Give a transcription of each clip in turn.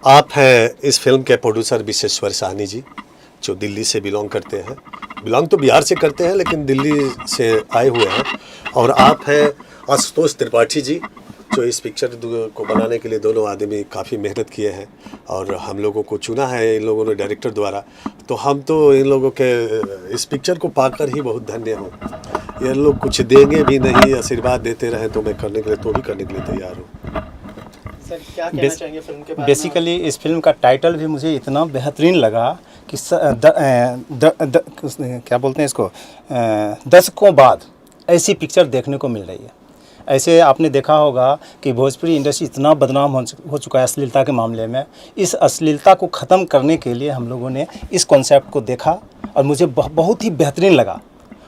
आप हैं इस फिल्म के प्रोड्यूसर विशेश्वर साहनी जी, जो दिल्ली से बिलोंग करते हैं। बिलोंग तो बिहार से करते हैं लेकिन दिल्ली से आए हुए हैं। और आप हैं आशुतोष त्रिपाठी जी, जो इस पिक्चर को बनाने के लिए दोनों आदमी काफ़ी मेहनत किए हैं और हम लोगों को चुना है इन लोगों ने डायरेक्टर द्वारा। तो हम तो इन लोगों के इस पिक्चर को पाकर ही बहुत धन्य हूँ। ये लोग कुछ देंगे भी नहीं, आशीर्वाद देते रहें तो मैं करने के लिए तो भी करने के लिए तैयार हूँ। सर क्या कहना चाहेंगे फिल्म के बारे में? बेसिकली इस फिल्म का टाइटल भी मुझे इतना बेहतरीन लगा कि क्या बोलते हैं इसको, दशकों बाद ऐसी पिक्चर देखने को मिल रही है। ऐसे आपने देखा होगा कि भोजपुरी इंडस्ट्री इतना बदनाम हो चुका है अश्लीलता के मामले में। इस अश्लीलता को ख़त्म करने के लिए हम लोगों ने इस कॉन्सेप्ट को देखा और मुझे बहुत ही बेहतरीन लगा।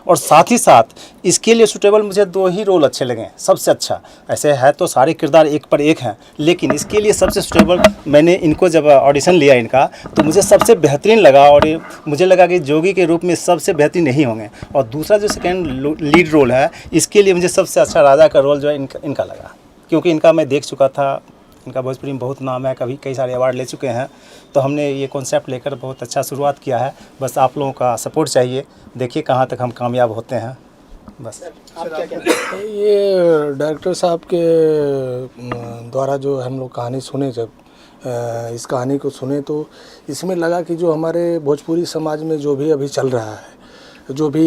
और साथ ही साथ इसके लिए सूटेबल मुझे 2 ही रोल अच्छे लगे सबसे अच्छा। ऐसे है तो सारे किरदार एक पर एक हैं, लेकिन इसके लिए सबसे सूटेबल मैंने इनको जब ऑडिशन लिया इनका तो मुझे सबसे बेहतरीन लगा। और मुझे लगा कि जोगी के रूप में सबसे बेहतरीन नहीं होंगे। और दूसरा जो सेकेंड लीड रोल है, इसके लिए मुझे सबसे अच्छा राजा का रोल जो है इनका लगा, क्योंकि इनका मैं देख चुका था। इनका भोजपुरी में बहुत नाम है, कभी कई सारे अवार्ड ले चुके हैं। तो हमने ये कॉन्सेप्ट लेकर बहुत अच्छा शुरुआत किया है। बस आप लोगों का सपोर्ट चाहिए, देखिए कहाँ तक हम कामयाब होते हैं। बस आप क्या कहते हैं? ये डायरेक्टर साहब के द्वारा जो हम लोग कहानी सुने, जब इस कहानी को सुने तो इसमें लगा कि जो हमारे भोजपुरी समाज में जो भी अभी चल रहा है, जो भी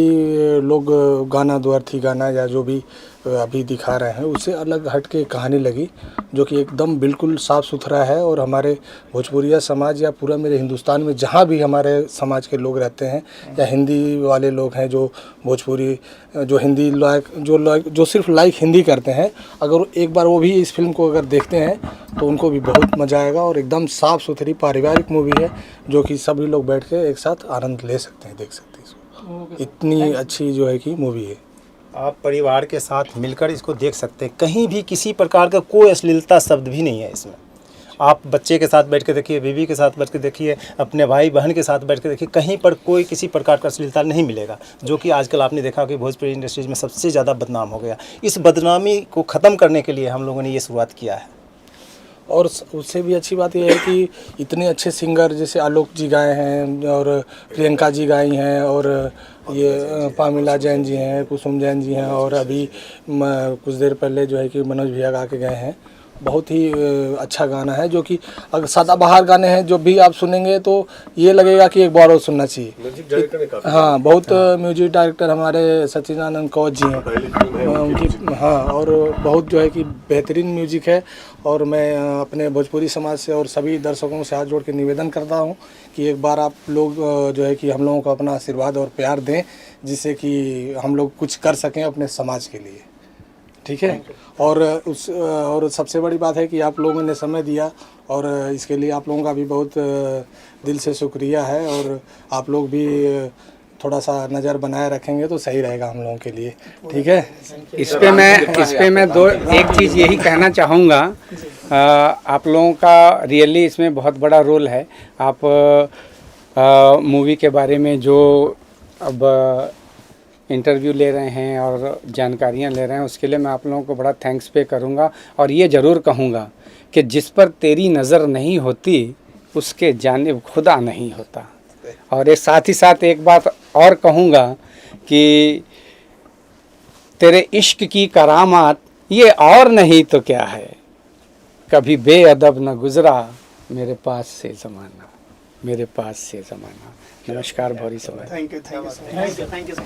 लोग गाना द्वार्थी गाना या जो भी अभी दिखा रहे हैं, उससे अलग हट के कहानी लगी, जो कि एकदम बिल्कुल साफ़ सुथरा है। और हमारे भोजपुरिया समाज या पूरा मेरे हिंदुस्तान में जहाँ भी हमारे समाज के लोग रहते हैं या हिंदी वाले लोग हैं, जो भोजपुरी जो हिंदी जो सिर्फ लाइक हिंदी करते हैं, अगर एक बार वो भी इस फिल्म को अगर देखते हैं तो उनको भी बहुत मज़ा आएगा। और एकदम साफ़ सुथरी पारिवारिक मूवी है, जो कि सभी लोग बैठ के एक साथ आनंद ले सकते हैं, देख सकते हैं इसको। इतनी अच्छी जो है कि मूवी है। आप परिवार के साथ मिलकर इसको देख सकते हैं। कहीं भी किसी प्रकार का कोई अश्लीलता शब्द भी नहीं है इसमें। आप बच्चे के साथ बैठ के देखिए, बीवी के साथ बैठ के देखिए, अपने भाई बहन के साथ बैठ के देखिए, कहीं पर कोई किसी प्रकार का अश्लीलता नहीं मिलेगा, जो कि आजकल आपने देखा कि भोजपुरी इंडस्ट्रीज में सबसे ज़्यादा बदनाम हो गया। इस बदनामी को ख़त्म करने के लिए हम लोगों ने ये शुरुआत किया है। और उससे भी अच्छी बात यह है कि इतने अच्छे सिंगर जैसे आलोक जी गाए हैं और प्रियंका जी गाई हैं और ये पामिला जैन जी हैं, कुसुम जैन जी हैं, और अभी कुछ देर पहले जो है कि मनोज भैया गा के गए हैं। बहुत ही अच्छा गाना है, जो कि अगर सदाबहार गाने हैं जो भी आप सुनेंगे तो ये लगेगा कि एक बार और सुनना चाहिए। म्यूजिक डायरेक्टर हाँ, बहुत म्यूजिक डायरेक्टर हमारे सचिदानंद कौर जी हैं उनकी। हाँ, और बहुत जो है कि बेहतरीन म्यूजिक है। और मैं अपने भोजपुरी समाज से और सभी दर्शकों से हाथ जोड़ के निवेदन करता हूँ कि एक बार आप लोग जो है कि हम लोगों को अपना आशीर्वाद और प्यार दें, जिससे कि हम लोग कुछ कर सकें अपने समाज के लिए। ठीक है। और सबसे बड़ी बात है कि आप लोगों ने समय दिया, और इसके लिए आप लोगों का भी बहुत दिल से शुक्रिया है। और आप लोग भी थोड़ा सा नज़र बनाए रखेंगे तो सही रहेगा हम लोगों के लिए। ठीक है। इस पे मैं एक चीज़ यही कहना चाहूँगा, आप लोगों का रियली इसमें बहुत बड़ा रोल है। आप मूवी के बारे में जो अब इंटरव्यू ले रहे हैं और जानकारियाँ ले रहे हैं, उसके लिए मैं आप लोगों को बड़ा थैंक्स पे करूँगा। और ये ज़रूर कहूँगा कि जिस पर तेरी नज़र नहीं होती उसके जानिब खुदा नहीं होता। और ये साथ ही साथ एक बात और कहूँगा कि तेरे इश्क की करामात ये और नहीं तो क्या है, कभी बेअदब न गुज़रा मेरे पास से ज़माना, मेरे पास से ज़माना। नमस्कार, भौरी समाज। Thank you sir.